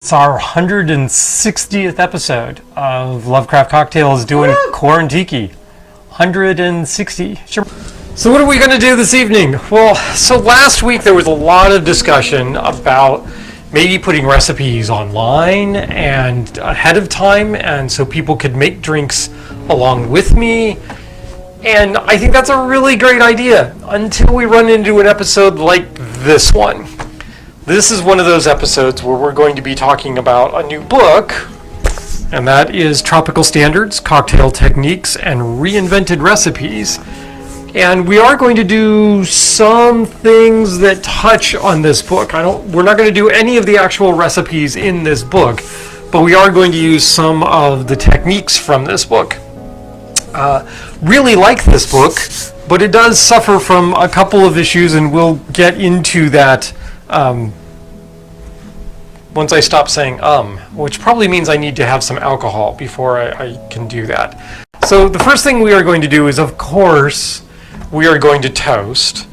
It's our 160th episode of Lovecraft Cocktails doing Quarantiki. 160. Sure. So what are we going to do this evening? Well, so last week there was a lot of discussion about maybe putting recipes online and ahead of time, and so people could make drinks along with me. And I think that's a really great idea until we run into an episode like this one. This is one of those episodes where we're going to be talking about a new book, and that is Tropical Standards, Cocktail Techniques, and Reinvented Recipes. And we are going to do some things that touch on this book. We're not going to do any of the actual recipes in this book, but we are going to use some of the techniques from this book. Really like this book, but it does suffer from a couple of issues, and we'll get into that once I stop saying which probably means I need to have some alcohol before I can do that. So the first thing we are going to do is, of course, we are going to toast.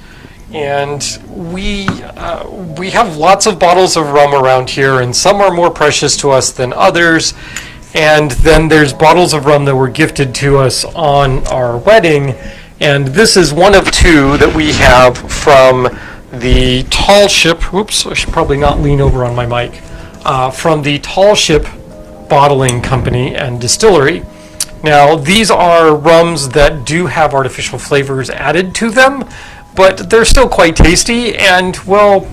And we have lots of bottles of rum around here, and some are more precious to us than others. And then there's bottles of rum that were gifted to us on our wedding. And this is one of two that we have from the Tall Ship. Oops, I should probably not lean over on my mic. From the Tall Ship Bottling Company and Distillery. Now, these are rums that do have artificial flavors added to them, but they're still quite tasty, and, well,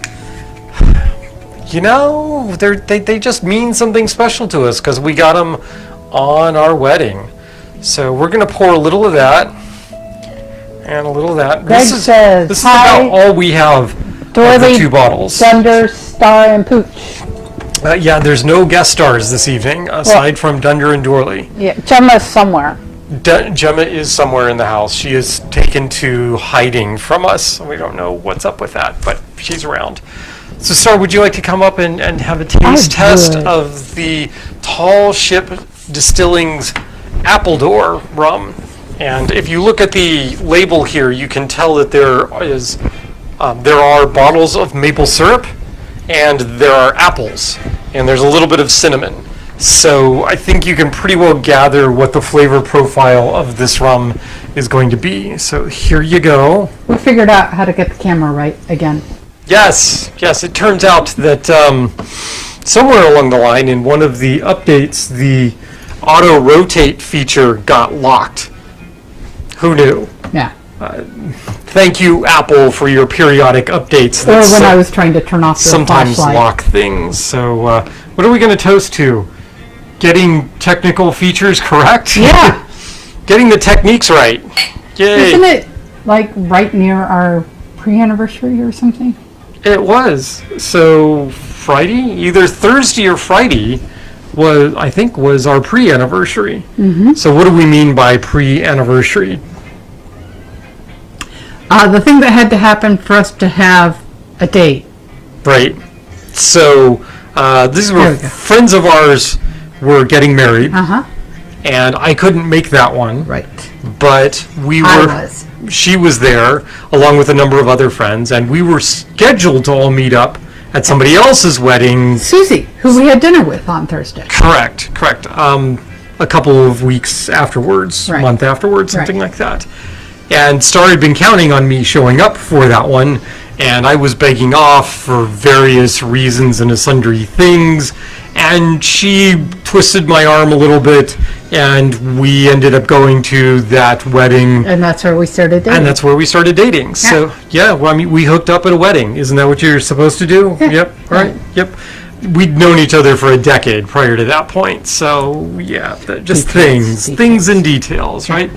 you know, they just mean something special to us because we got them on our wedding. So we're going to pour a little of that and a little of that. Greg says, this is about all we have of the two bottles. Dunder, Star, and Pooch. Yeah, there's no guest stars this evening, aside from Dunder and Dorley. Yeah, Gemma's somewhere. Gemma is somewhere in the house. She is taken to hiding from us. We don't know what's up with that, but she's around. So, Star, would you like to come up and have a taste test of the Tall Ship Distilling's Appledoor rum? And if you look at the label here, you can tell that there are bottles of maple syrup, and there are apples, and there's a little bit of cinnamon. So I think you can pretty well gather what the flavor profile of this rum is going to be. So here you go. We figured out how to get the camera right again. Yes, it turns out that somewhere along the line in one of the updates, the auto rotate feature got locked. Who knew? Yeah. Thank you, Apple, for your periodic updates. Or when I was trying to turn off the sometimes flashlight. Lock things. So what are we going to toast to? Getting technical features correct? Yeah. Getting the techniques right. Yay. Isn't it like right near our pre-anniversary or something? It was. So Friday, either Thursday or Friday, was our pre-anniversary. Mm-hmm. So what do we mean by pre-anniversary? The thing that had to happen for us to have a date. Right. So these were friends of ours were getting married. Uh-huh. And I couldn't make that one. Right. But she was there along with a number of other friends, and we were scheduled to all meet up at somebody else's wedding. Susie, who we had dinner with on Thursday. Correct. A couple of weeks afterwards, a month afterwards, something like that. And Star had been counting on me showing up for that one, and I was begging off for various reasons and sundry things, and she twisted my arm a little bit, and we ended up going to that wedding. And that's where we started dating. Yeah. So, yeah, well, I mean, we hooked up at a wedding. Isn't that what you're supposed to do? Yeah. Yep, right, yep. We'd known each other for a decade prior to that point, so, yeah, just things and details, right?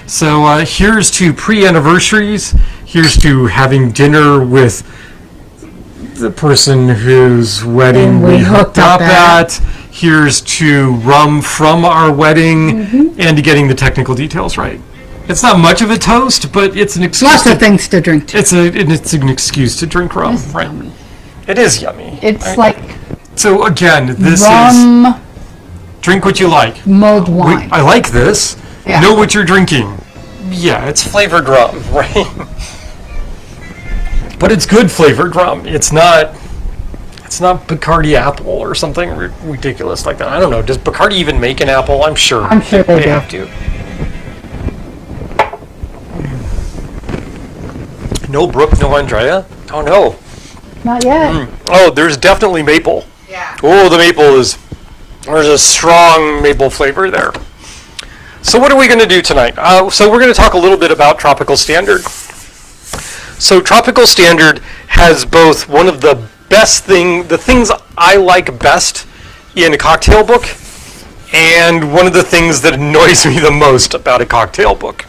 So here's to pre-anniversaries. Here's to having dinner with the person whose wedding we hooked up at. Here's to rum from our wedding, and to getting the technical details right. It's not much of a toast, but it's an excuse. Lots of things to drink. It's an excuse to drink rum, right? Yummy. It is yummy. It's right? like so. Again, this rum, is drink what you like. Mulled wine. I like this. Yeah. Know what you're drinking. Yeah, it's flavored rum, right? But it's good flavored rum. It's not It's not Bacardi Apple or something ridiculous like that. I don't know. Does Bacardi even make an apple? I'm sure. I'm sure they do. Have to. No Brooke, no Andrea? Oh, no. Not yet. Oh, there's definitely maple. Yeah. Oh, the maple there's a strong maple flavor there. So what are we going to do tonight? So we're going to talk a little bit about Tropical Standard. So Tropical Standard has both one of the the things I like best in a cocktail book, and one of the things that annoys me the most about a cocktail book.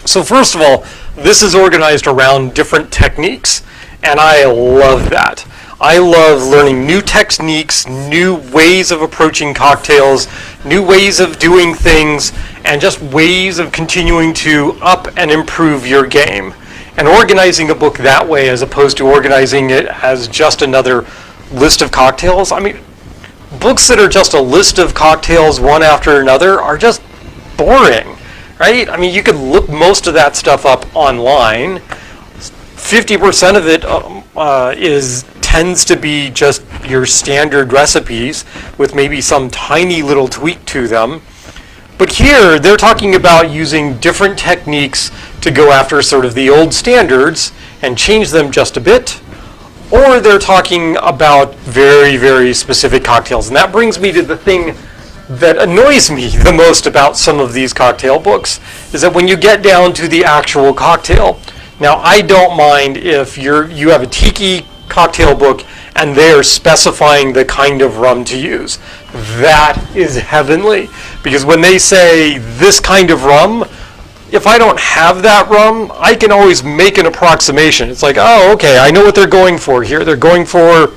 So first of all, this is organized around different techniques, and I love that. I love learning new techniques, new ways of approaching cocktails, new ways of doing things, and just ways of continuing to up and improve your game. And organizing a book that way, as opposed to organizing it as just another list of cocktails. I mean, books that are just a list of cocktails one after another are just boring, right? I mean, you could look most of that stuff up online. 50% of it tends to be just your standard recipes with maybe some tiny little tweak to them. But here, they're talking about using different techniques to go after sort of the old standards and change them just a bit. Or they're talking about very, very specific cocktails. And that brings me to the thing that annoys me the most about some of these cocktail books, is that when you get down to the actual cocktail. Now, I don't mind if you have a Tiki cocktail book and they're specifying the kind of rum to use. That is heavenly, because when they say this kind of rum, if I don't have that rum, I can always make an approximation. It's like, oh, okay, I know what they're going for here. They're going for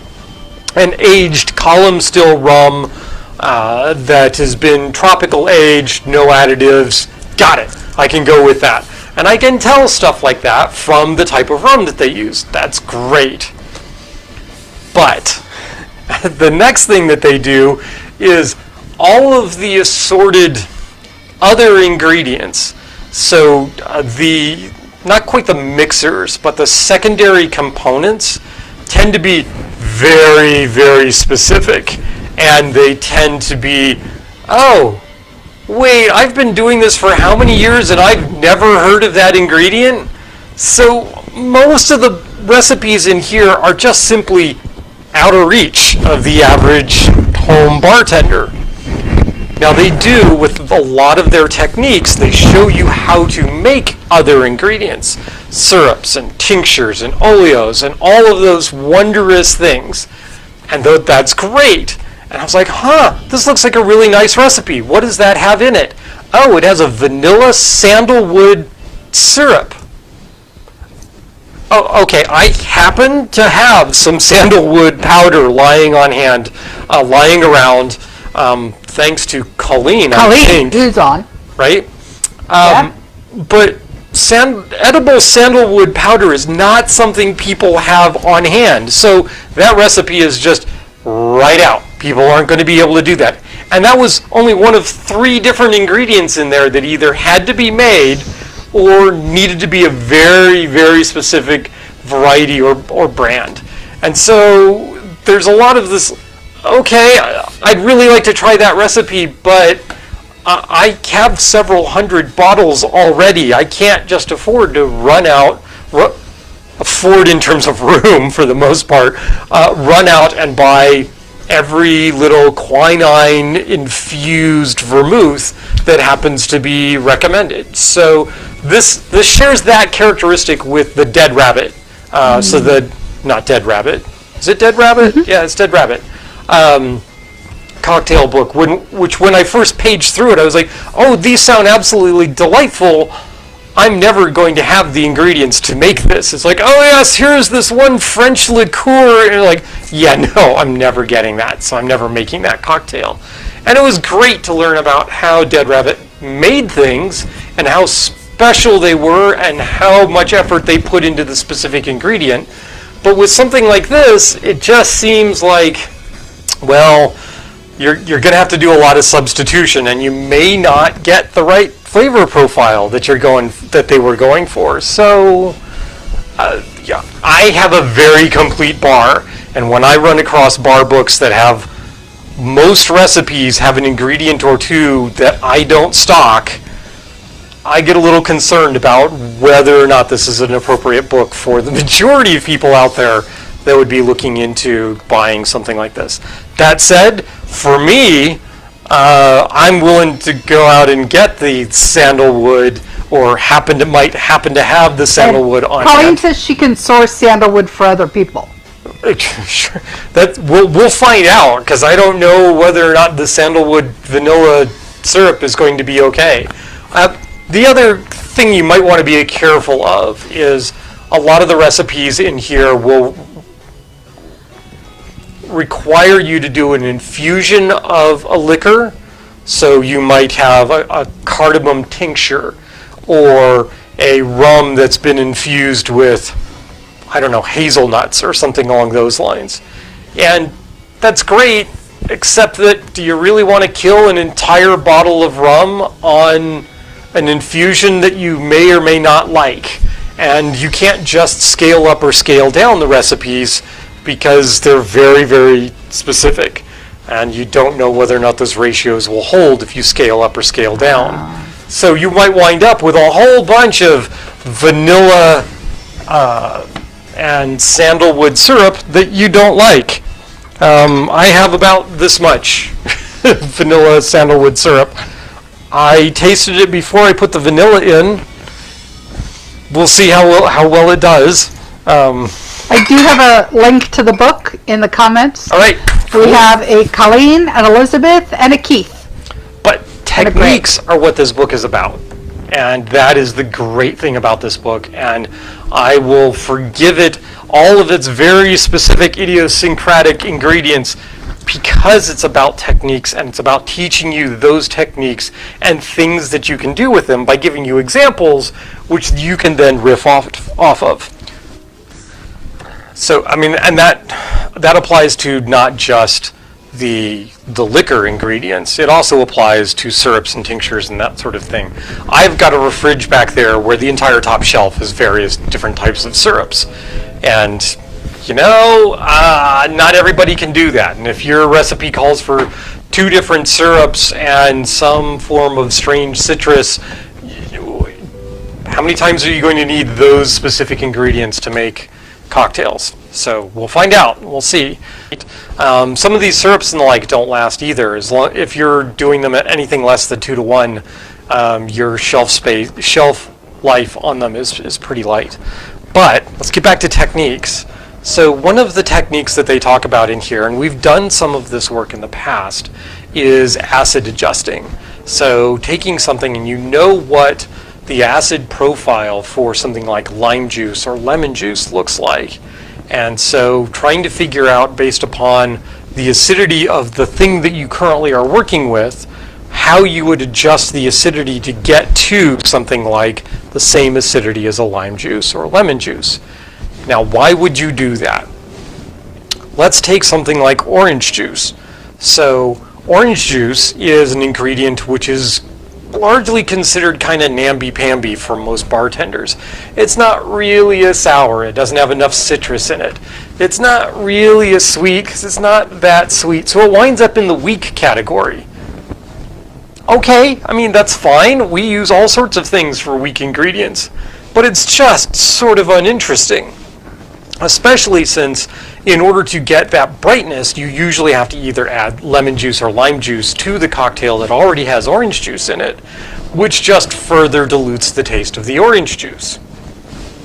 an aged column still rum that has been tropical aged, no additives. Got it. I can go with that. And I can tell stuff like that from the type of rum that they use. That's great. But the next thing that they do is all of the assorted other ingredients. So not quite the mixers, but the secondary components tend to be very, very specific. And they tend to be, oh, wait, I've been doing this for how many years and I've never heard of that ingredient? So most of the recipes in here are just simply out of reach of the average home bartender. Now they do, with a lot of their techniques, they show you how to make other ingredients, syrups and tinctures and oleos and all of those wondrous things. And that's great. And I was like, this looks like a really nice recipe. What does that have in it? Oh, it has a vanilla sandalwood syrup. Oh, okay, I happen to have some sandalwood powder lying on hand, lying around, thanks to Colleen, I think. Who's on? Right? Yeah. But edible sandalwood powder is not something people have on hand. So that recipe is just right out. People aren't going to be able to do that. And that was only one of 3 different ingredients in there that either had to be made or needed to be a very, very specific variety or brand. And so there's a lot of this, okay, I'd really like to try that recipe, but I have several hundred bottles already. I can't just afford to afford in terms of room for the most part, run out and buy every little quinine infused vermouth that happens to be recommended. So this shares that characteristic with the Dead Rabbit. Not Dead Rabbit. Is it Dead Rabbit? Mm-hmm. Yeah, it's Dead Rabbit. Cocktail book, which when I first paged through it, I was like, oh, these sound absolutely delightful. I'm never going to have the ingredients to make this. It's like, oh yes, here's this one French liqueur. And you're like, yeah, no, I'm never getting that, so I'm never making that cocktail. And it was great to learn about how Dead Rabbit made things and how special they were and how much effort they put into the specific ingredient. But with something like this, it just seems like, well, you're going to have to do a lot of substitution, and you may not get the right flavor profile that they were going for. So, yeah, I have a very complete bar, And when I run across bar books that have, most recipes have an ingredient or two that I don't stock, I get a little concerned about whether or not this is an appropriate book for the majority of people out there that would be looking into buying something like this. That said, for me, I'm willing to go out and get the sandalwood, or might happen to have the sandalwood on Colleen hand. says she can source sandalwood for other people. Sure. We'll find out, because I don't know whether or not the sandalwood vanilla syrup is going to be okay. The other thing you might want to be careful of is a lot of the recipes in here will require you to do an infusion of a liquor. So you might have a cardamom tincture or a rum that's been infused with, I don't know, hazelnuts or something along those lines. And that's great, except that do you really want to kill an entire bottle of rum on an infusion that you may or may not like? And you can't just scale up or scale down the recipes because they're very, very specific. And you don't know whether or not those ratios will hold if you scale up or scale down. So you might wind up with a whole bunch of vanilla and sandalwood syrup that you don't like. I have about this much vanilla sandalwood syrup. I tasted it before I put the vanilla in. We'll see how well it does. I do have a link to the book in the comments. All right. We have a Colleen, an Elizabeth, and a Keith. But techniques are what this book is about. And that is the great thing about this book. And I will forgive it all of its very specific idiosyncratic ingredients because it's about techniques, and it's about teaching you those techniques and things that you can do with them by giving you examples which you can then riff off of. So, I mean, and that applies to not just the liquor ingredients. It also applies to syrups and tinctures and that sort of thing. I've got a fridge back there where the entire top shelf is various different types of syrups. And, you know, not everybody can do that. And if your recipe calls for 2 different syrups and some form of strange citrus, how many times are you going to need those specific ingredients to make cocktails? So we'll find out. We'll see. Some of these syrups and the like don't last either. If you're doing them at anything less than 2 to 1, your shelf life on them is pretty light. But let's get back to techniques. So one of the techniques that they talk about in here, and we've done some of this work in the past, is acid adjusting. So taking something and you know what the acid profile for something like lime juice or lemon juice looks like. And so trying to figure out, based upon the acidity of the thing that you currently are working with, how you would adjust the acidity to get to something like the same acidity as a lime juice or lemon juice. Now, why would you do that? Let's take something like orange juice. So orange juice is an ingredient which is largely considered kind of namby-pamby for most bartenders. It's not really a sour. It doesn't have enough citrus in it. It's not really a sweet because it's not that sweet. So it winds up in the weak category. Okay, I mean, that's fine. We use all sorts of things for weak ingredients, but it's just sort of uninteresting. Especially since in order to get that brightness, you usually have to either add lemon juice or lime juice to the cocktail that already has orange juice in it, which just further dilutes the taste of the orange juice.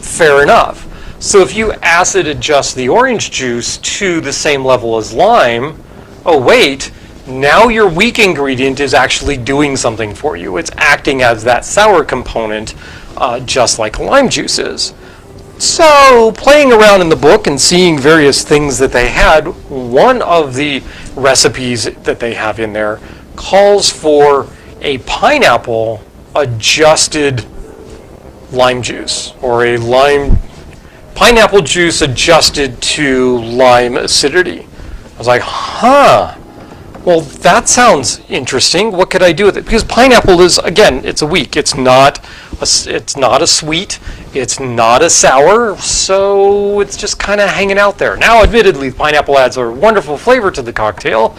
Fair enough. So if you acid adjust the orange juice to the same level as lime, oh wait, now your weak ingredient is actually doing something for you. It's acting as that sour component, just like lime juice is. So, playing around in the book and seeing various things that they had, one of the recipes that they have in there calls for a pineapple adjusted lime juice, or a pineapple juice adjusted to lime acidity. I was like, huh, well, that sounds interesting. What could I do with it? Because pineapple is, again, it's a weak. It's not a sweet. It's not a sour, so it's just kind of hanging out there. Now, admittedly, pineapple adds a wonderful flavor to the cocktail,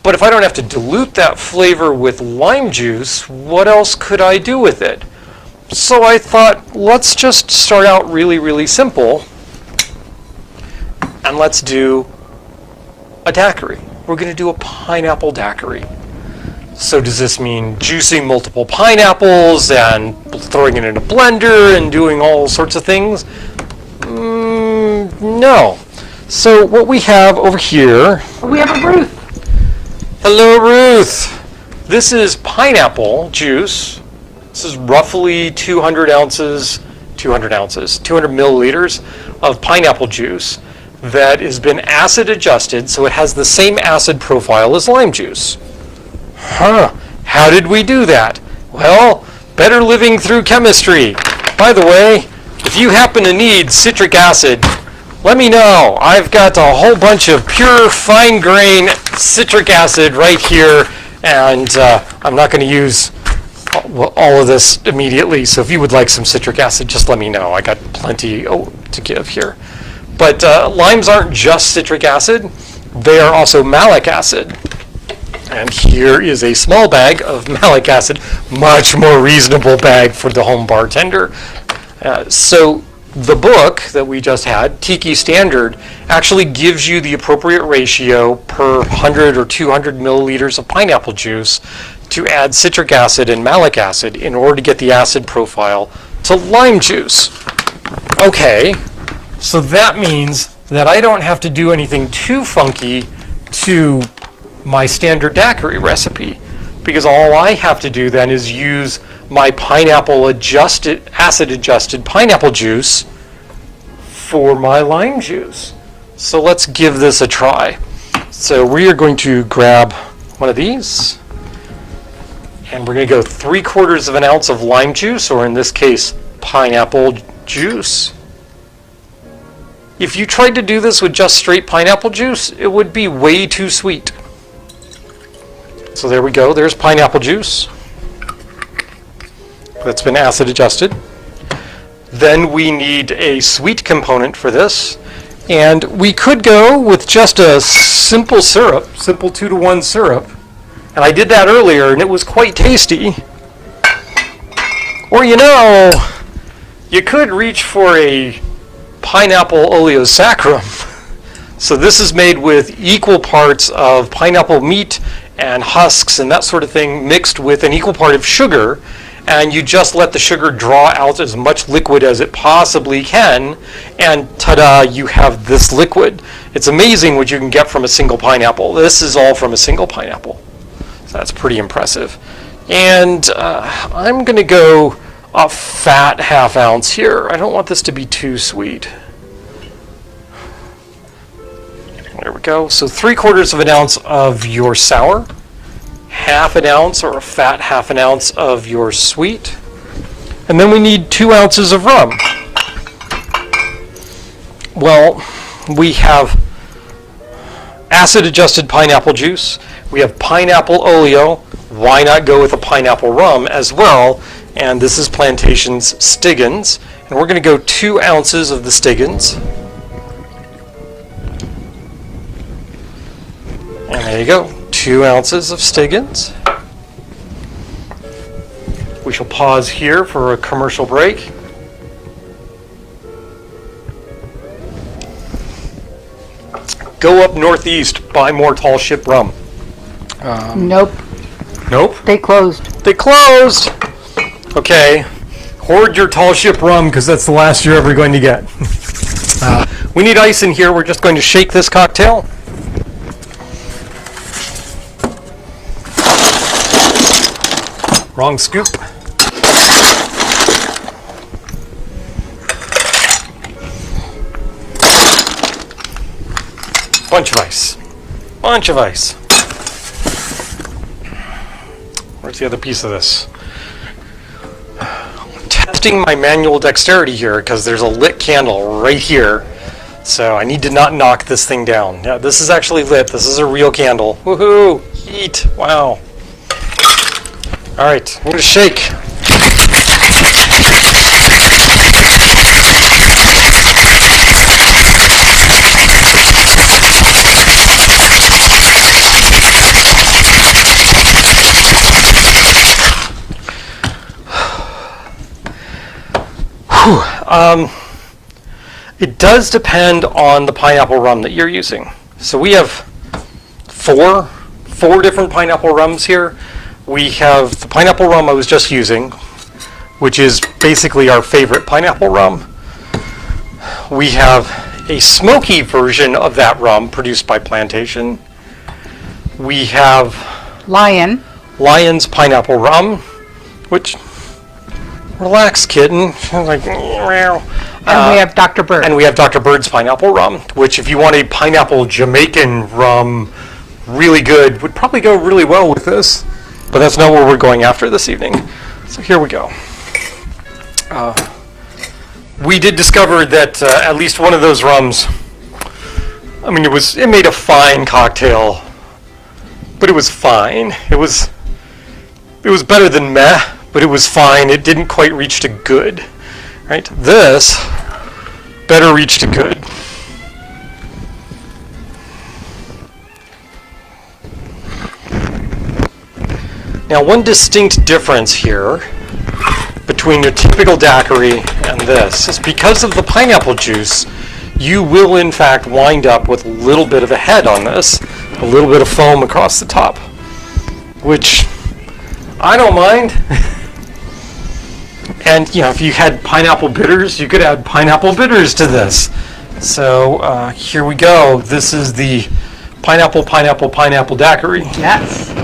but if I don't have to dilute that flavor with lime juice, what else could I do with it? So I thought, let's just start out really, really simple, and let's do a daiquiri. We're going to do a pineapple daiquiri. So does this mean juicing multiple pineapples and throwing it in a blender and doing all sorts of things? No. So what we have over here... We have a Ruth. Hello, Ruth. This is pineapple juice. This is roughly 200 milliliters of pineapple juice that has been acid adjusted, so it has the same acid profile as lime juice. How did we do that? Well, better living through chemistry. By the way, if you happen to need citric acid, let me know. I've got a whole bunch of pure fine grain citric acid right here, and I'm not going to use all of this immediately, so if you would like some citric acid, just let me know. I got plenty to give here. But limes aren't just citric acid, they are also malic acid. And here is a small bag of malic acid, much more reasonable bag for the home bartender. So the book that we just had, Tiki Standard, actually gives you the appropriate ratio per 100 or 200 milliliters of pineapple juice to add citric acid and malic acid in order to get the acid profile to lime juice. Okay, so that means that I don't have to do anything too funky to my standard daiquiri recipe, because all I have to do then is use my acid adjusted pineapple juice for my lime juice. So let's give this a try. So we are going to grab one of these, and we're going to go 3/4 of an ounce of lime juice, or in this case, pineapple juice. If you tried to do this with just straight pineapple juice, it would be way too sweet. So there we go, there's pineapple juice that's been acid adjusted. Then we need a sweet component for this, and we could go with just a simple syrup, simple 2-to-1 syrup, and I did that earlier and it was quite tasty. Or you could reach for a pineapple oleo saccharum. So this is made with equal parts of pineapple meat and husks and that sort of thing mixed with an equal part of sugar, and you just let the sugar draw out as much liquid as it possibly can, and ta-da, you have this liquid. It's amazing what you can get from a single pineapple. This is all from a single pineapple. So that's pretty impressive. And I'm going to go a fat ½ ounce here. I don't want this to be too sweet. There we go. So 3/4 of an ounce of your sour, ½ an ounce or a fat ½ an ounce of your sweet, and then we need 2 ounces of rum. Well, we have acid adjusted pineapple juice, we have pineapple oleo, why not go with a pineapple rum as well? And this is Plantation's Stiggins, and we're going to go 2 ounces of the Stiggins. And there you go, 2 ounces of Stiggins. We shall pause here for a commercial break. Go up northeast, buy more Tall Ship rum. Nope. Nope? They closed. They closed! Okay, hoard your Tall Ship rum because that's the last you're ever going to get. We need ice in here. We're just going to shake this cocktail. Wrong scoop. Bunch of ice. Bunch of ice. Where's the other piece of this? I'm testing my manual dexterity here because there's a lit candle right here. So I need to not knock this thing down. Yeah, this is actually lit. This is a real candle. Woohoo! Heat! Wow. All right, I'm going to shake. It does depend on the pineapple rum that you're using. So we have four different pineapple rums here. We have the pineapple rum I was just using, which is basically our favorite pineapple rum. We have a smoky version of that rum produced by Plantation. We have Lion's pineapple rum, which, relax, kitten. Like, meow. And we have Dr. Bird. And we have Dr. Bird's pineapple rum, which, if you want a pineapple Jamaican rum, really good, would probably go really well with this. But that's not what we're going after this evening. So here we go. We did discover that at least one of those rums, I mean, it made a fine cocktail, but it was fine. It was better than meh, but it was fine. It didn't quite reach to good, right? This better reach to good. Now, one distinct difference here between your typical daiquiri and this is because of the pineapple juice, you will in fact wind up with a little bit of a head on this, a little bit of foam across the top, which I don't mind. And if you had pineapple bitters, you could add pineapple bitters to this. So here we go. This is the pineapple daiquiri. Yes.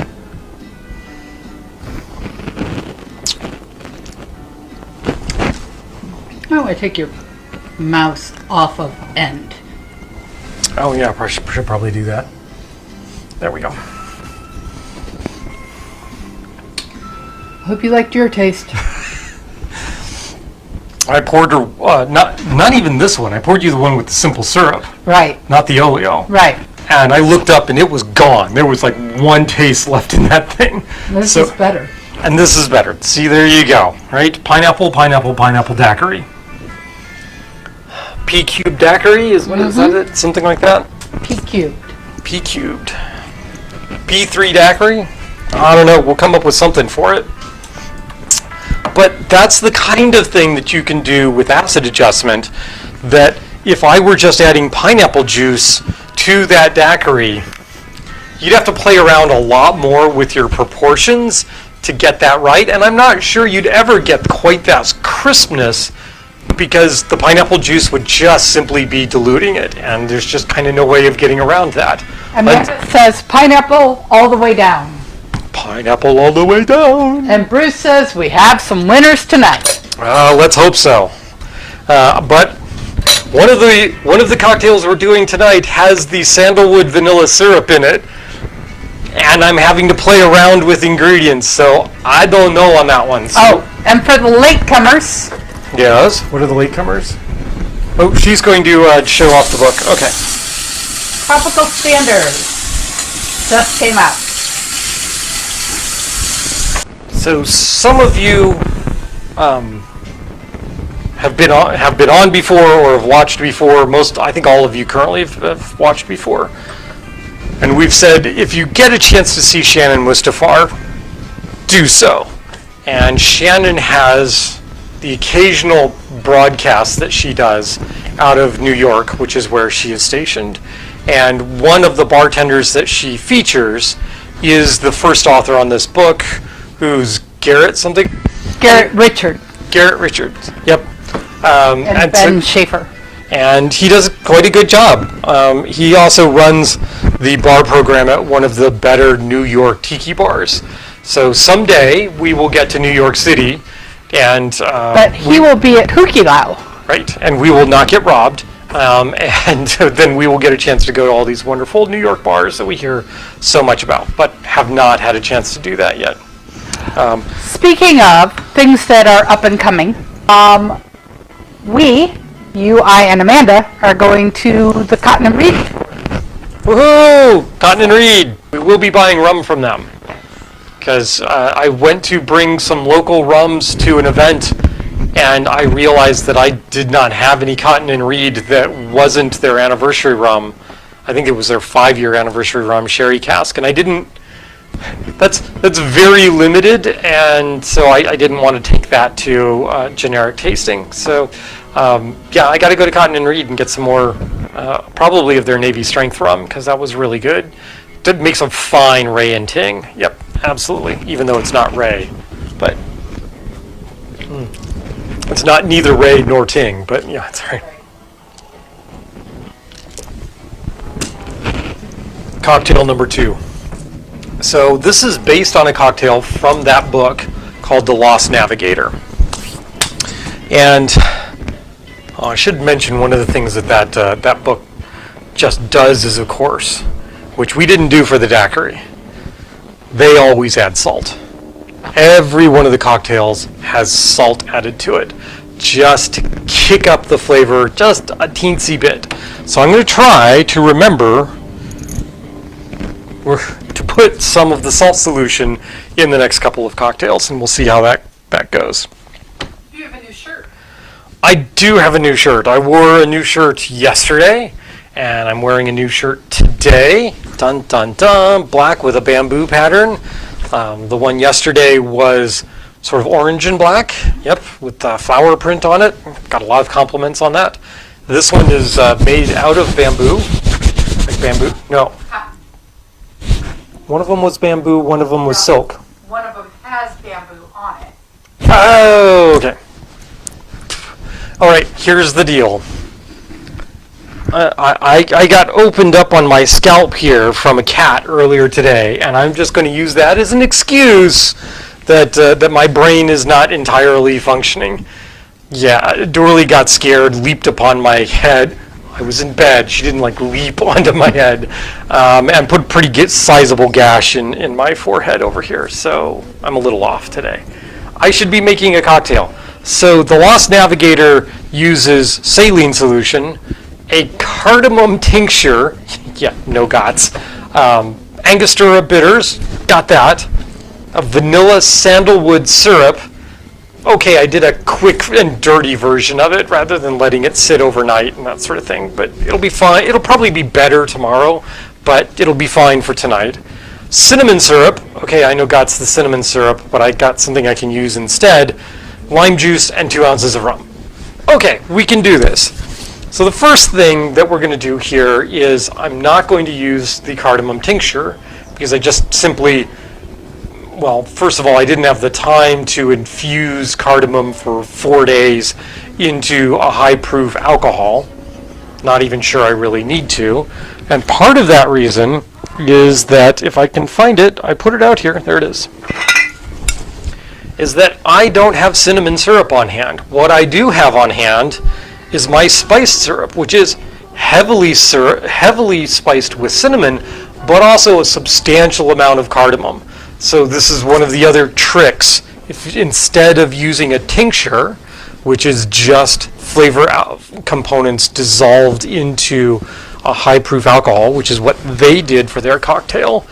Oh, I take your mouse off of end. Oh yeah, I should probably do that. There we go. Hope you liked your taste. I poured her, not even this one. I poured you the one with the simple syrup. Right. Not the oleo. Right. And I looked up and it was gone. There was like one taste left in that thing. This is better. And this is better. See, there you go. Right? Pineapple daiquiri. P cubed daiquiri? Is that it? Something like that? P cubed. P cubed. P3 daiquiri? I don't know. We'll come up with something for it. But that's the kind of thing that you can do with acid adjustment, that if I were just adding pineapple juice to that daiquiri, you'd have to play around a lot more with your proportions to get that right. And I'm not sure you'd ever get quite that crispness, because the pineapple juice would just simply be diluting it, and there's just kind of no way of getting around that. And it says pineapple all the way down. Pineapple all the way down. And Bruce says we have some winners tonight. Let's hope so. But one of the cocktails we're doing tonight has the sandalwood vanilla syrup in it, and I'm having to play around with ingredients, so I don't know on that one. So. Oh, and for the latecomers. Yes. What are the latecomers? Oh, she's going to show off the book. Okay. Tropical Standards just came out. So some of you have been on before or have watched before. I think all of you currently have watched before. And we've said, if you get a chance to see Shannon Mustafar, do so. And Shannon has the occasional broadcast that she does out of New York, which is where she is stationed. And one of the bartenders that she features is the first author on this book, who's Garrett something? Garrett Richard. Garrett Richards, yep. And Ben Schaffer. And he does quite a good job. He also runs the bar program at one of the better New York Tiki bars. So someday we will get to New York City, and but he will be at Hukilau. Right, and we will not get robbed. And then we will get a chance to go to all these wonderful New York bars that we hear so much about, but have not had a chance to do that yet. Speaking of things that are up and coming, you, I, and Amanda are going to the Cotton and Reed. Woohoo! Cotton and Reed. We will be buying rum from them, because I went to bring some local rums to an event, and I realized that I did not have any Cotton and Reed that wasn't their anniversary rum. I think it was their 5-year anniversary rum, sherry cask, and I didn't. That's very limited, and so I didn't want to take that to generic tasting. So Yeah, I got to go to Cotton and Reed and get some more, probably of their Navy Strength rum, because that was really good. Did make some fine Ray and Ting. Yep, absolutely. Even though it's not Ray, but it's not neither Ray nor Ting. But yeah, it's all right. Cocktail number 2. So this is based on a cocktail from that book called The Lost Navigator. And I should mention one of the things that book just does as a course, which we didn't do for the Daiquiri. They always add salt. Every one of the cocktails has salt added to it, just to kick up the flavor just a teensy bit. So I'm going to try to remember to put some of the salt solution in the next couple of cocktails, and we'll see how that goes. You have a new shirt. I do have a new shirt. I wore a new shirt yesterday, and I'm wearing a new shirt today. Dun dun dun, black with a bamboo pattern. The one yesterday was sort of orange and black. Yep, with the flower print on it. Got a lot of compliments on that. This one is made out of bamboo. Like bamboo? No. One of them was bamboo, one of them was silk. One of them has bamboo on it. Oh, okay. All right, here's the deal. I got opened up on my scalp here from a cat earlier today, and I'm just going to use that as an excuse that my brain is not entirely functioning. Yeah, Dorley got scared, leaped upon my head. I was in bed. She didn't leap onto my head, and put a pretty sizable gash in my forehead over here. So I'm a little off today. I should be making a cocktail. So the Lost Navigator uses saline solution, a cardamom tincture, yeah, no gots, Angostura bitters, got that, a vanilla sandalwood syrup. Okay, I did a quick and dirty version of it rather than letting it sit overnight and that sort of thing, but it'll be fine. It'll probably be better tomorrow, but it'll be fine for tonight. Cinnamon syrup. Okay, I know Got's the cinnamon syrup, but I got something I can use instead. Lime juice and 2 ounces of rum. Okay, we can do this. So the first thing that we're going to do here is I'm not going to use the cardamom tincture because I just simply, well, first of all, I didn't have the time to infuse cardamom for 4 days into a high-proof alcohol. Not even sure I really need to. And part of that reason is that, if I can find it, I put it out here, there it is that I don't have cinnamon syrup on hand. What I do have on hand is my spiced syrup, which is heavily spiced with cinnamon, but also a substantial amount of cardamom. So this is one of the other tricks. If instead of using a tincture, which is just flavor components dissolved into a high-proof alcohol, which is what they did for their cocktail,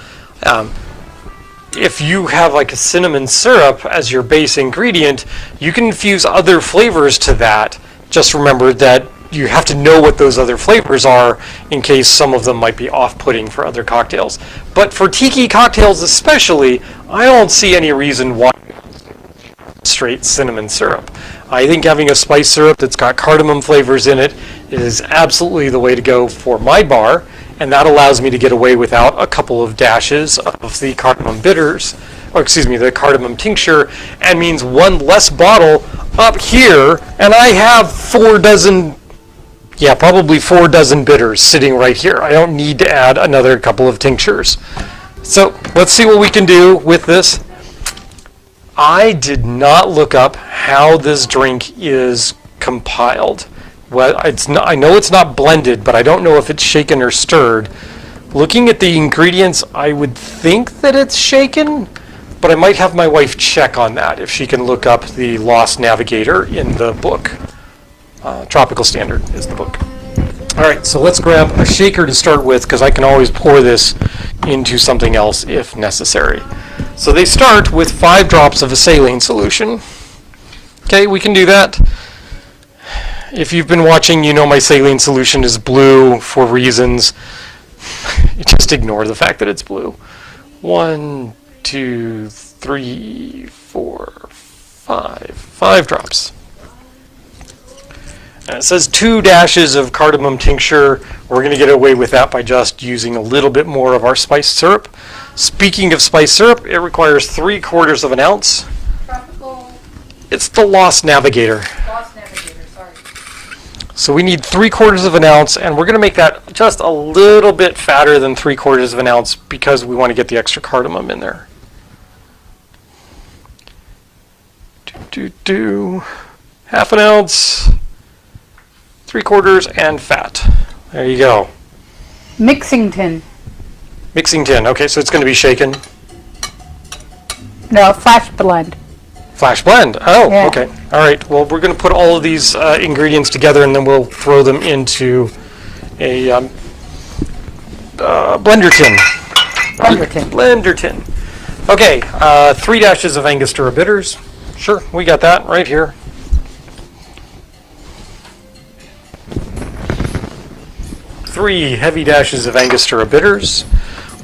if you have a cinnamon syrup as your base ingredient, you can infuse other flavors to that. Just remember that you have to know what those other flavors are in case some of them might be off-putting for other cocktails. But for tiki cocktails especially, I don't see any reason why straight cinnamon syrup. I think having a spice syrup that's got cardamom flavors in it is absolutely the way to go for my bar, and that allows me to get away without a couple of dashes of the cardamom bitters, or excuse me, the cardamom tincture, and means one less bottle up here, and I have 4 dozen, yeah, probably 4 dozen bitters sitting right here. I don't need to add another couple of tinctures. So let's see what we can do with this. I did not look up how this drink is compiled. Well, it's not, I know it's not blended, but I don't know if it's shaken or stirred. Looking at the ingredients, I would think that it's shaken, but I might have my wife check on that if she can look up the Lost Navigator in the book. Tropical Standard is the book. All right, so let's grab a shaker to start with because I can always pour this into something else if necessary. So they start with 5 drops of a saline solution. Okay, we can do that. If you've been watching, you know my saline solution is blue for reasons. Just ignore the fact that it's blue. 1, 2, 3, 4, 5. 5 drops. And it says 2 dashes of cardamom tincture. We're going to get away with that by just using a little bit more of our spiced syrup. Speaking of spiced syrup, it requires 3/4 of an ounce. Tropical. It's the Lost Navigator. Lost Navigator, sorry. So we need 3/4 of an ounce, and we're going to make that just a little bit fatter than 3/4 of an ounce because we want to get the extra cardamom in there. Half an ounce, 3/4, and fat. There you go. Mixing tin. Mixing tin. Okay, so it's going to be shaken. No, flash blend. Flash blend. Oh, Yeah. okay. All right. Well, we're going to put all of these ingredients together, and then we'll throw them into a blender tin. Blender tin. Blender tin. Okay, 3 dashes of Angostura bitters. Sure, we got that right here. 3 heavy dashes of Angostura bitters.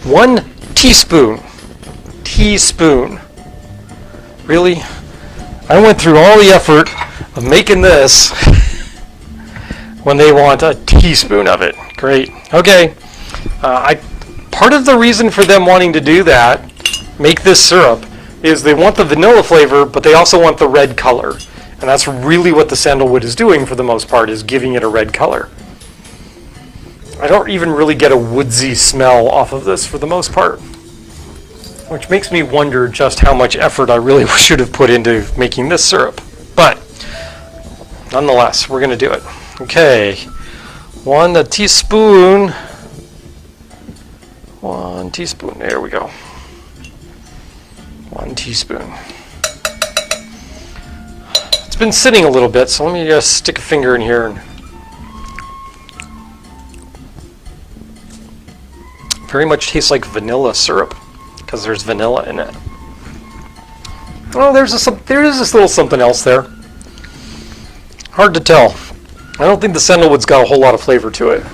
1 teaspoon. Teaspoon. Really? I went through all the effort of making this when they want a teaspoon of it. Great. Okay. Part of the reason for them wanting to do that, make this syrup, is they want the vanilla flavor, but they also want the red color. And that's really what the sandalwood is doing for the most part, is giving it a red color. I don't even really get a woodsy smell off of this for the most part, which makes me wonder just how much effort I really should have put into making this syrup. But nonetheless, we're going to do it. Okay, 1 teaspoon. 1 teaspoon. There we go. 1 teaspoon. It's been sitting a little bit, so let me just stick a finger in here. And very much tastes like vanilla syrup because there's vanilla in it. Oh, there is this little something else there. Hard to tell. I don't think the sandalwood's got a whole lot of flavor to it.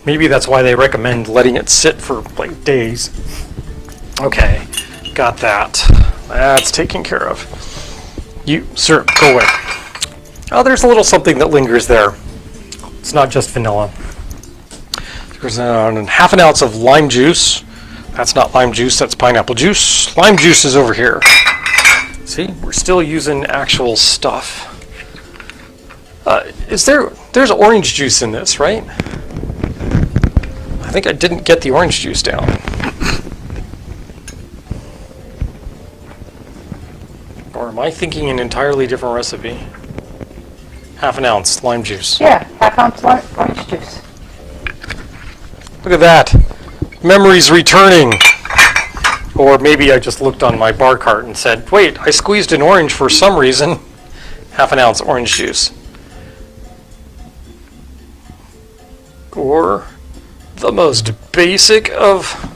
Maybe that's why they recommend letting it sit for like days. Okay, got that. That's taken care of. You, syrup, go away. Oh, there's a little something that lingers there. It's not just vanilla. There's half an ounce of lime juice. That's not lime juice, that's pineapple juice. Lime juice is over here. See, we're still using actual stuff. There's orange juice in this, right? I think I didn't get the orange juice down. Or am I thinking an entirely different recipe? Half an ounce lime juice. Yeah, half ounce orange juice. Look at that. Memories returning. Or maybe I just looked on my bar cart and said, wait, I squeezed an orange for some reason. Half an ounce orange juice. Or the most basic of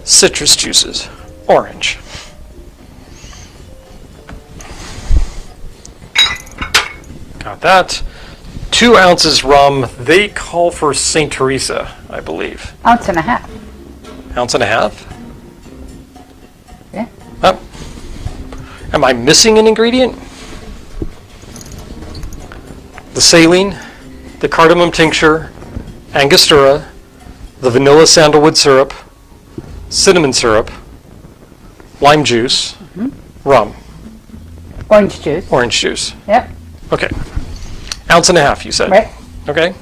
citrus juices, orange. Got that. 2 ounces rum. They call for St. Teresa, I believe. Ounce and a half. Ounce and a half? Yeah. Am I missing an ingredient? The saline, the cardamom tincture, Angostura, the vanilla sandalwood syrup, cinnamon syrup, lime juice, rum, Orange juice. orange juice. Yep. Okay. Ounce and a half, you said? Right. Okay.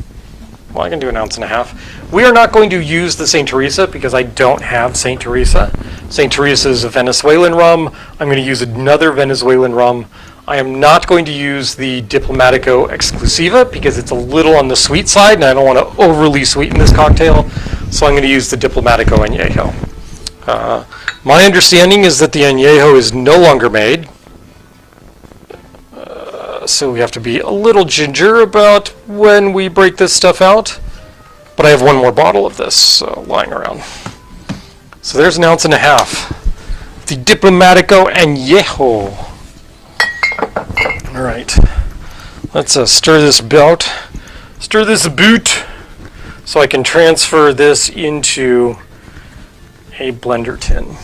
Well, I can do an ounce and a half. We are not going to use the St. Teresa because I don't have St. Teresa. St. Teresa is a Venezuelan rum. I'm going to use another Venezuelan rum. I am not going to use the Diplomatico Exclusiva because it's a little on the sweet side and I don't want to overly sweeten this cocktail. So I'm going to use the Diplomatico Añejo. My understanding is that the Añejo is no longer made. So we have to be a little ginger about when we break this stuff out. But I have one more bottle of this lying around. So there's an ounce and a half. The Diplomatico Añejo. All right. Let's stir this about. Stir this boot so I can transfer this into a blender tin.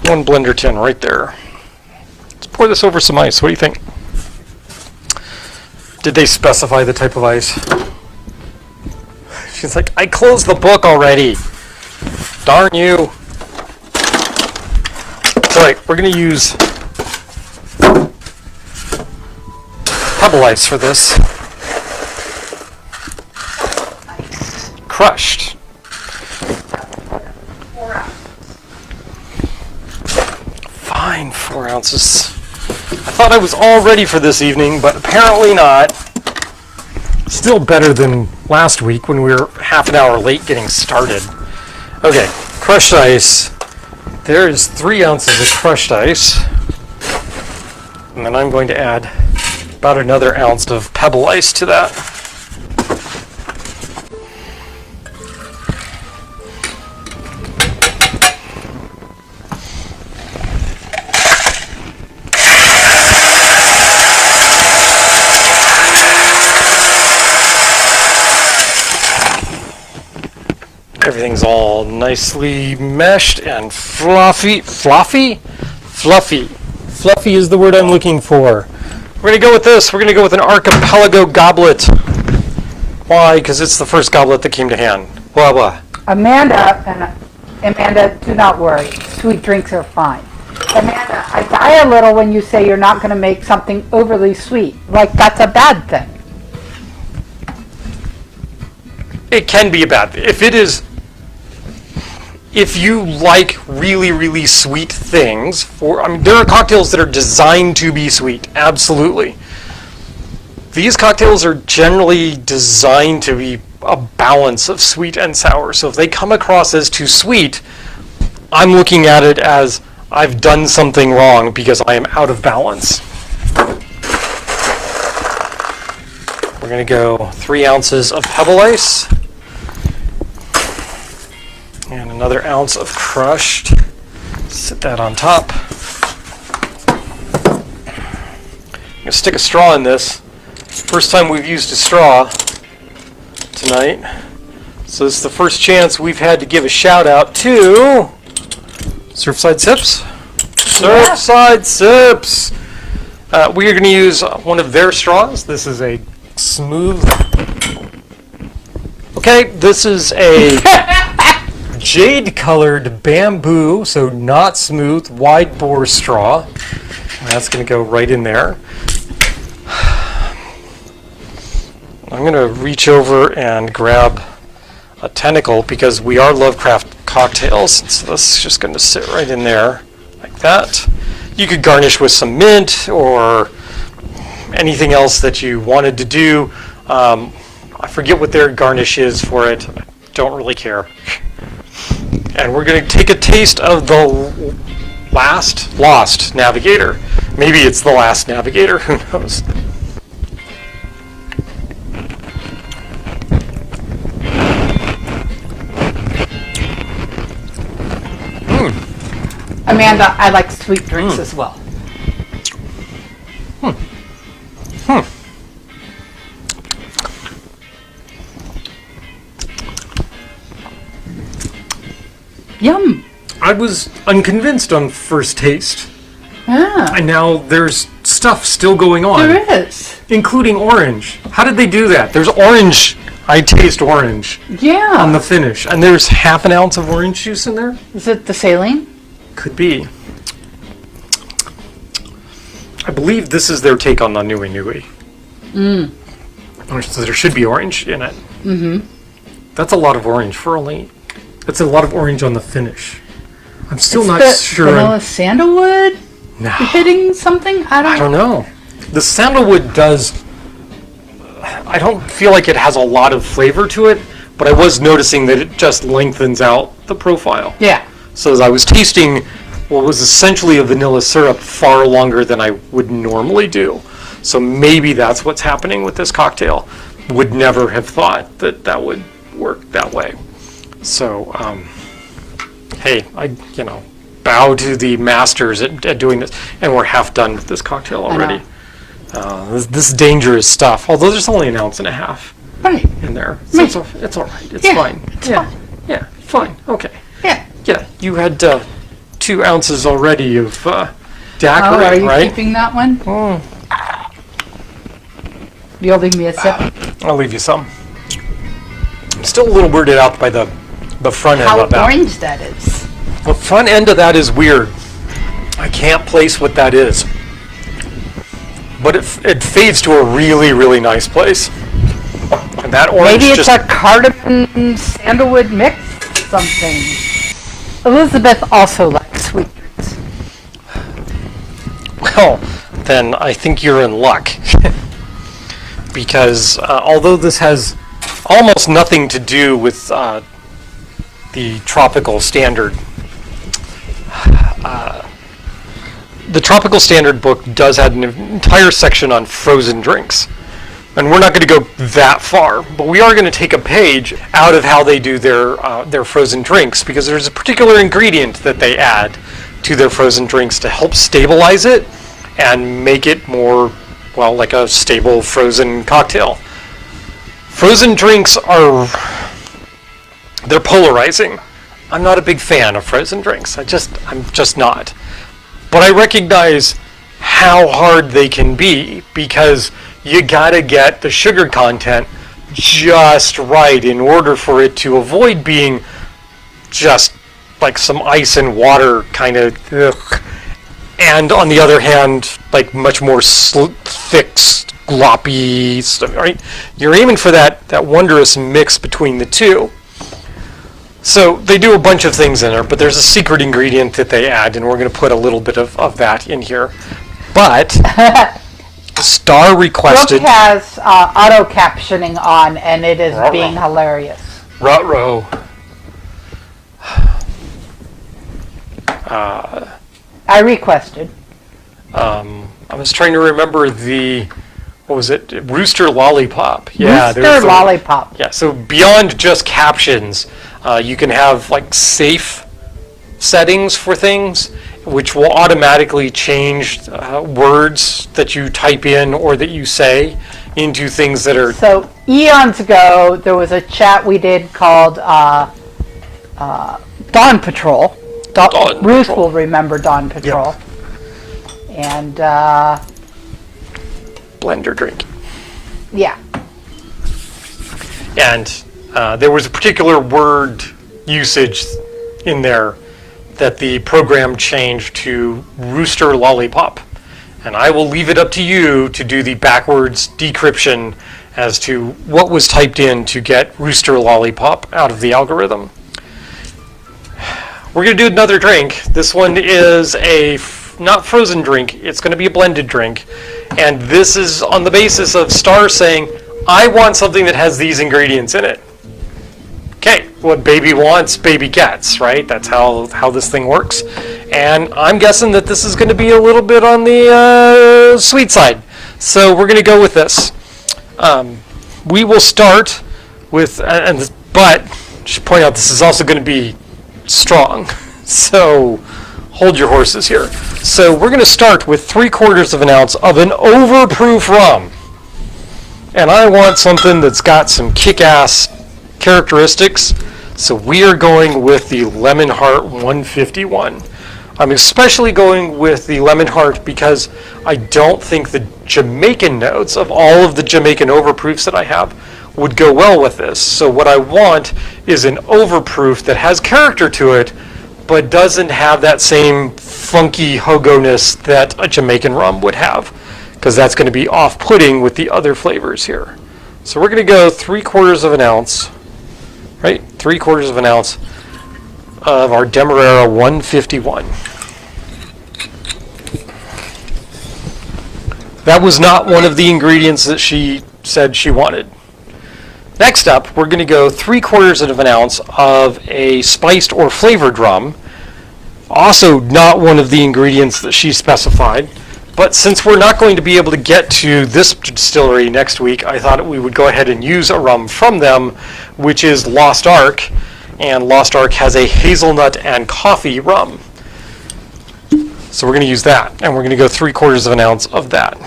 one blender tin right there. Let's pour this over some ice. What do you think? Did they specify the type of ice? She's like, I closed the book already. Darn you. It's all right. We're going to use pebble ice for this. Crushed. 4 ounces. Fine, 4 ounces. I thought I was all ready for this evening, but apparently not. Still better than last week when we were half an hour late getting started. Okay, crushed ice. There is 3 ounces of crushed ice. And then I'm going to add about another ounce of pebble ice to that. Everything's all nicely meshed and fluffy. Fluffy? Fluffy. Fluffy is the word I'm looking for. We're going to go with this. We're going to go with an archipelago goblet. Why? Because it's the first goblet that came to hand. Blah, blah. Amanda, do not worry. Sweet drinks are fine. Amanda, I die a little when you say you're not going to make something overly sweet. Like that's a bad thing. It can be a bad thing. If you like really, really sweet things, there are cocktails that are designed to be sweet, absolutely. These cocktails are generally designed to be a balance of sweet and sour. So if they come across as too sweet, I'm looking at it as I've done something wrong because I am out of balance. We're going to go 3 ounces of pebble ice. And another ounce of crushed. Sit that on top. I'm going to stick a straw in this. First time we've used a straw tonight. So this is the first chance we've had to give a shout out to Surfside Sips. Surfside Sips! We are going to use one of their straws. This is a smooth. Okay, this is a jade-colored bamboo, so not smooth, wide-bore straw. And that's going to go right in there. I'm going to reach over and grab a tentacle because we are Lovecraft cocktails. So this is just going to sit right in there like that. You could garnish with some mint or anything else that you wanted to do. I forget what their garnish is for it. I don't really care. And we're going to take a taste of the lost Navigator. Maybe it's the last Navigator, who knows. Amanda, I like sweet drinks as well. Yum. I was unconvinced on first taste. Yeah. And now there's stuff still going on. There is. Including orange. How did they do that? There's orange. I taste orange Yeah. on the finish. And there's half an ounce of orange juice in there? Is it the saline? Could be. I believe this is their take on the Nui Nui. So there should be orange in it. Mm-hmm. That's a lot of orange for only... That's a lot of orange on the finish. I'm still not sure. Vanilla sandalwood? No. Hitting something? I don't know. The sandalwood does... I don't feel like it has a lot of flavor to it, but I was noticing that it just lengthens out the profile. Yeah. So as I was tasting what was essentially a vanilla syrup far longer than I would normally do. So maybe that's what's happening with this cocktail. Would never have thought that that would work that way. So, hey, I bow to the masters at doing this, and we're half done with this cocktail already. This dangerous stuff. Although there's only an ounce and a half in there, so it's all right. It's fine. It's fine. Yeah, fine. Okay. Yeah. Yeah, you had 2 ounces already of daiquiri, are you right? keeping that one? Yielding me a sip? I'll leave you some. I'm still a little weirded out by the front end How of that. orange that is. The front end of that is weird. I can't place what that is. But it fades to a really, really nice place. And that orange Maybe it's just... a cardamom sandalwood mix something. Elizabeth also likes sweet drinks. Well, then I think you're in luck. Because although this has almost nothing to do with the tropical standard, the tropical standard book does have an entire section on frozen drinks. And we're not going to go that far, but we are going to take a page out of how they do their frozen drinks, because there's a particular ingredient that they add to their frozen drinks to help stabilize it and make it more, well, like a stable frozen cocktail. Frozen drinks they're polarizing. I'm not a big fan of frozen drinks. I'm just not. But I recognize how hard they can be, because you gotta get the sugar content just right in order for it to avoid being just like some ice and water kind of, and on the other hand, like much more thick, gloppy stuff, right? You're aiming for that wondrous mix between the two. So they do a bunch of things in there, but there's a secret ingredient that they add, and we're going to put a little bit of that in here. But Star requested... Brooke has auto captioning on, and it is being hilarious. Ruh-roh. I requested. I was trying to remember what was it? Rooster Lollipop. Yeah, Rooster Lollipop. Yeah, so beyond just captions, you can have like safe settings for things, which will automatically change words that you type in or that you say into things that are... So eons ago, there was a chat we did called Dawn Patrol. Ruth will remember Dawn Patrol. Yep. And blender drink. Yeah. And there was a particular word usage in there that the program changed to Rooster Lollipop. And I will leave it up to you to do the backwards decryption as to what was typed in to get Rooster Lollipop out of the algorithm. We're going to do another drink. This one is not frozen drink, it's going to be a blended drink. And this is on the basis of Star saying, I want something that has these ingredients in it. Okay, what baby wants, baby gets, right? That's how this thing works. And I'm guessing that this is going to be a little bit on the sweet side. So we're going to go with this. We will start with, but I should point out this is also going to be strong. So hold your horses here. So we're going to start with 3/4 of an ounce of an overproof rum. And I want something that's got some kick-ass characteristics, so we are going with the Lemon Heart 151. I'm especially going with the Lemon Heart because I don't think the Jamaican notes of all of the Jamaican overproofs that I have would go well with this. So what I want is an overproof that has character to it, but doesn't have that same funky hogo-ness that a Jamaican rum would have, because that's going to be off-putting with the other flavors here. So we're going to go 3/4 of an ounce. Right, 3/4 of an ounce of our Demerara 151. That was not one of the ingredients that she said she wanted. Next up, we're going to go 3/4 of an ounce of a spiced or flavored rum. Also not one of the ingredients that she specified. But since we're not going to be able to get to this distillery next week, I thought we would go ahead and use a rum from them, which is Lost Ark. And Lost Ark has a hazelnut and coffee rum. So we're going to use that, and we're going to go 3/4 of an ounce of that.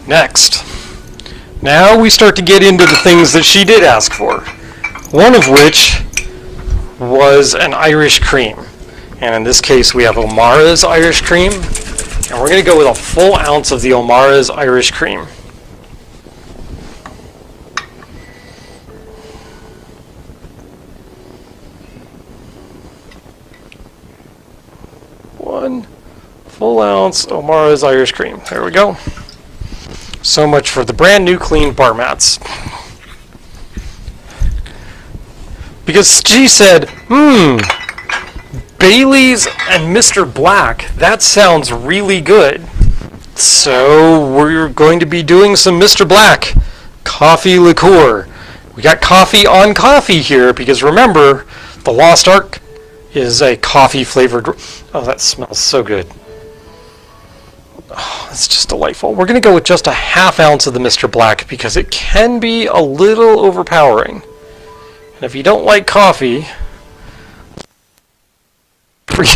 Next, Now we start to get into the things that she did ask for. One of which was an Irish cream. And in this case, we have O'Mara's Irish cream. And we're going to go with a full ounce of the O'Mara's Irish cream. One full ounce O'Mara's Irish cream. There we go. So much for the brand new clean bar mats. Because she said, Bailey's and Mr. Black, that sounds really good. So we're going to be doing some Mr. Black coffee liqueur. We got coffee on coffee here because remember, the Lost Ark is a coffee flavored. Oh, that smells so good. Oh, it's just delightful. We're going to go with just a half ounce of the Mr. Black because it can be a little overpowering. And if you don't like coffee, for you.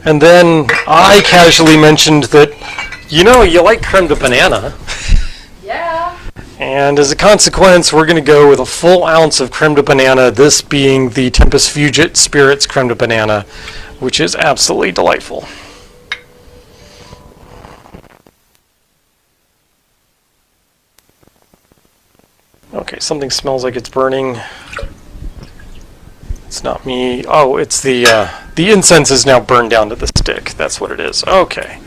And then I casually mentioned that, you like creme de banana. Yeah. And as a consequence, we're going to go with a full ounce of creme de banana, this being the Tempest Fugit Spirits creme de banana, which is absolutely delightful. Okay, something smells like it's burning. It's not me. Oh, it's the incense is now burned down to the stick. That's what it is. Okay.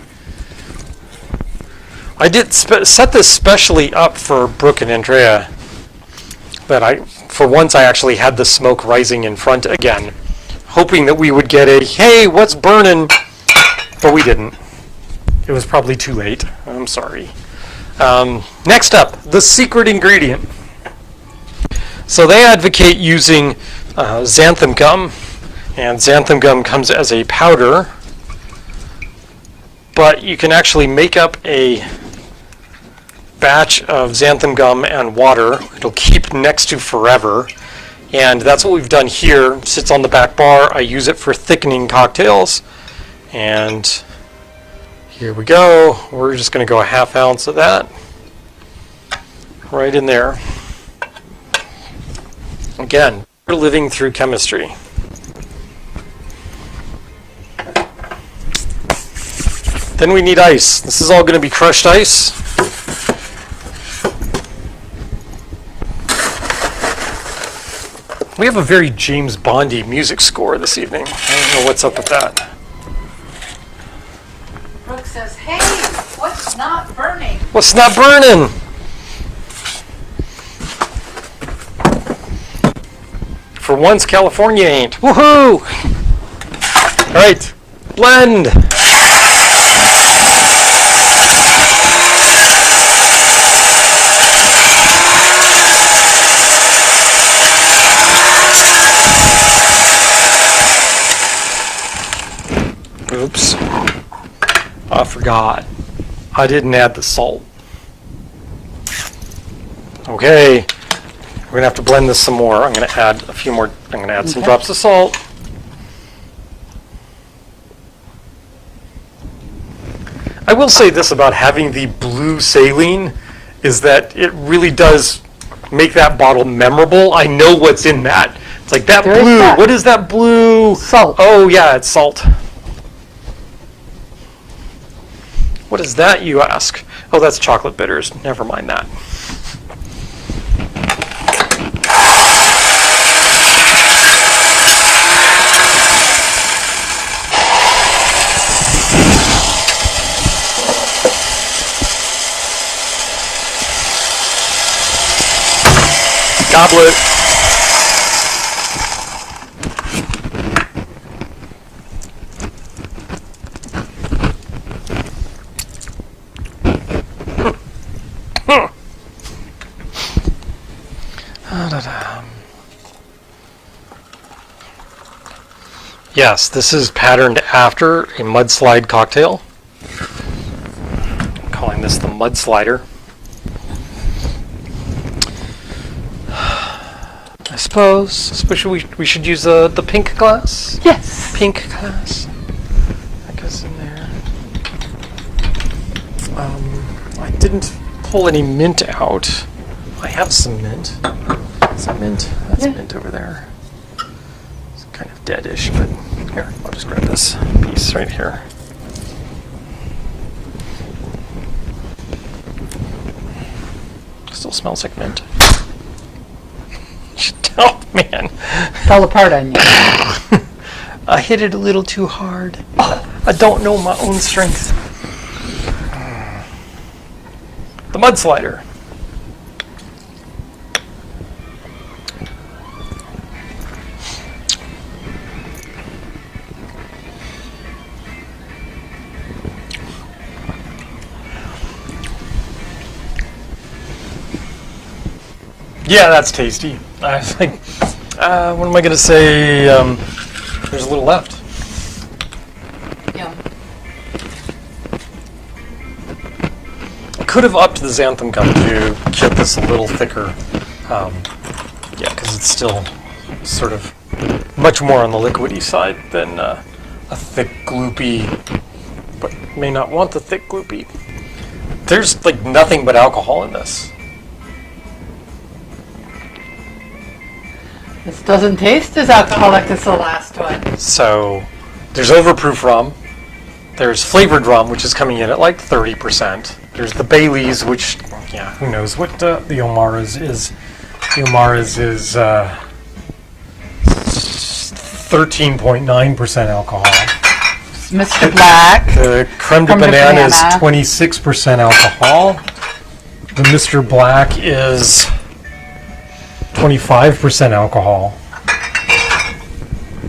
I did set this specially up for Brooke and Andrea. For once, I actually had the smoke rising in front again, hoping that we would get a, hey, what's burning? But we didn't. It was probably too late. I'm sorry. Next up, the secret ingredient. So they advocate using xanthan gum, and xanthan gum comes as a powder, but you can actually make up a batch of xanthan gum and water. It'll keep next to forever, and that's what we've done here. It sits on the back bar. I use it for thickening cocktails, and here we go. We're just going to go a half ounce of that right in there. Again, we're living through chemistry. Then we need ice. This is all going to be crushed ice. We have a very James Bondy music score this evening. I don't know what's up with that. Brooke says, hey, what's not burning? What's not burning? For once, California ain't. Woohoo! All right, blend. Oops. I forgot. I didn't add the salt. Okay. We're going to have to blend this some more. I'm going to add a few more. I'm going to add some drops of salt. I will say this about having the blue saline is that it really does make that bottle memorable. I know what's in that. It's like that There is blue. that. What is that blue? Salt. Oh, yeah, it's salt. What is that, you ask? Oh, that's chocolate bitters. Never mind that. Goblet. Yes, this is patterned after a mudslide cocktail. I'm calling this the Mudslider. I suppose we should use the pink glass? Yes. Pink glass. That goes in there. I didn't pull any mint out. I have some mint. Is that mint? That's mint over there. It's kind of deadish, but here, I'll just grab this piece right here. Still smells like mint. Oh, man. Fell apart on you. I hit it a little too hard. I don't know my own strength. The Mudslider. Yeah, that's tasty. I was like, what am I going to say? There's a little left. Yeah. I could have upped the xanthan gum to get this a little thicker. Yeah, because it's still sort of much more on the liquidy side than a thick gloopy, but may not want the thick gloopy. There's like nothing but alcohol in this. This doesn't taste as alcoholic as the last one. So there's overproof rum. There's flavored rum, which is coming in at like 30%. There's the Baileys, which, yeah, who knows what the O'Mara's is. The O'Mara's is 13.9% alcohol. Mr. Black. The Creme de Banana is 26% alcohol. The Mr. Black is 25% alcohol.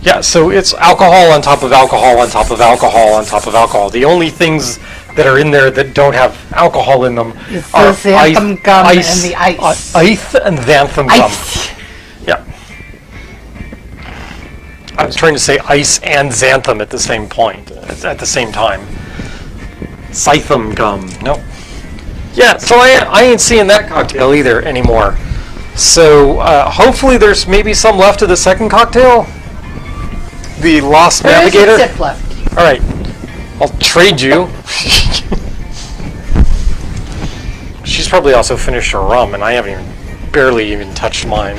Yeah, so it's alcohol on top of alcohol on top of alcohol on top of alcohol. The only things that are in there that don't have alcohol in them It's are the xanthan gum and the ice. Ice and xanthan gum. Ice. Yeah. I was trying to say ice and xanthan at the same point, at the same time. Xanthan gum. Nope. Yeah, so I ain't seeing that cocktail either anymore. So hopefully there's maybe some left of the second cocktail. The Lost Navigator. There is a sip left. All right, I'll trade you. She's probably also finished her rum, and I haven't barely even touched mine.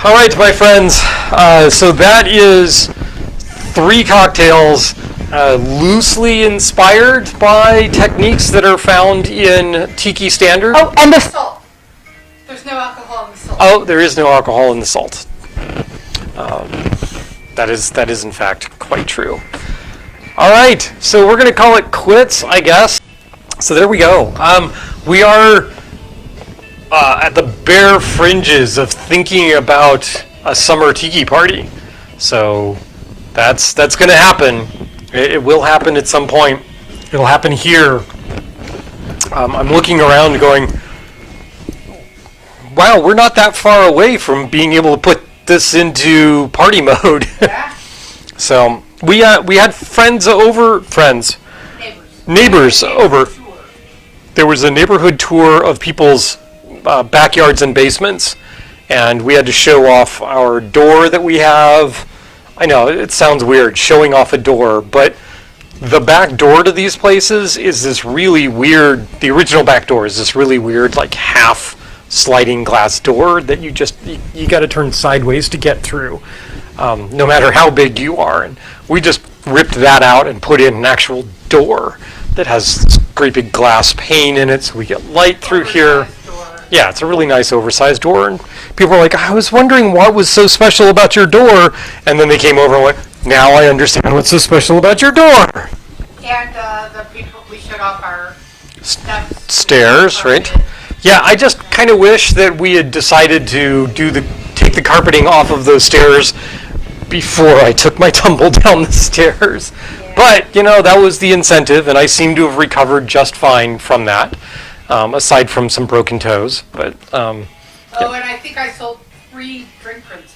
All right, my friends. So that is 3 cocktails loosely inspired by techniques that are found in Tiki Standard. Oh, and the salt. There's no alcohol in the salt. Oh, there is no alcohol in the salt. That is in fact quite true. All right, so we're going to call it quits, I guess. So there we go. We are at the bare fringes of thinking about a summer tiki party. So that's going to happen. It will happen at some point. It'll happen here. I'm looking around going, wow, we're not that far away from being able to put this into party mode. Yeah. So we had neighbors over. There was a neighborhood tour of people's backyards and basements, and we had to show off our door that we have. I know it sounds weird showing off a door, but the back door to these places is this really weird. The original back door is this really weird, like half sliding glass door that you got to turn sideways to get through, no matter how big you are. And we just ripped that out and put in an actual door that has this great big glass pane in it, so we get light through here. Yeah, it's a really nice oversized door, and people were like, I was wondering what was so special about your door, and then they came over and went, now I understand what's so special about your door. And the people, we shut off our Stairs, right? Yeah, I just kind of wish that we had decided to take the carpeting off of those stairs before I took my tumble down the stairs. Yeah. But, that was the incentive, and I seem to have recovered just fine from that, aside from some broken toes. But and I think I sold 3 drink rinsers.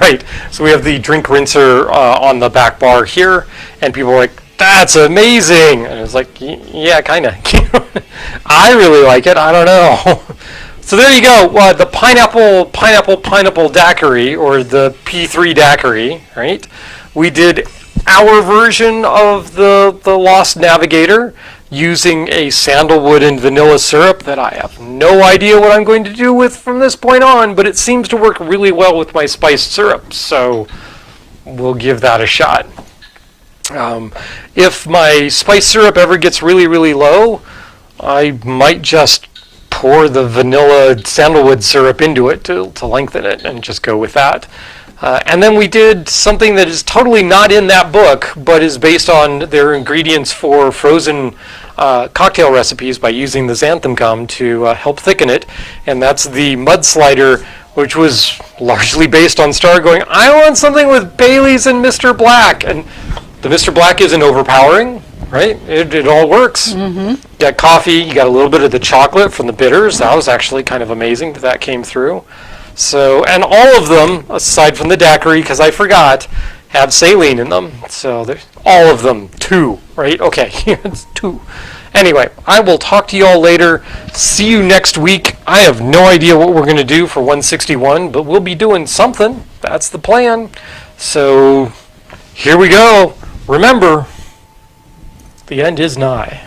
Right. So we have the drink rinser on the back bar here, and people are like, that's amazing. And I was like, yeah, kind of. I really like it. I don't know. So there you go. The pineapple daiquiri, or the P3 daiquiri, right? We did our version of the Lost Navigator, using a sandalwood and vanilla syrup that I have no idea what I'm going to do with from this point on, but it seems to work really well with my spiced syrup, so we'll give that a shot. If my spice syrup ever gets really, really low, I might just pour the vanilla sandalwood syrup into it to lengthen it and just go with that. And then we did something that is totally not in that book, but is based on their ingredients for frozen cocktail recipes by using the xanthan gum to help thicken it. And that's the Mudslider, which was largely based on Star going, I want something with Bailey's and Mr. Black. And the Mr. Black isn't overpowering, right? It all works. Mm-hmm. You got coffee, you got a little bit of the chocolate from the bitters. That was actually kind of amazing that came through. So, and all of them, aside from the daiquiri, because I forgot, have saline in them. So, all of them, 2, right? Okay, it's 2. Anyway, I will talk to you all later. See you next week. I have no idea what we're going to do for 161, but we'll be doing something. That's the plan. So, here we go. Remember, the end is nigh.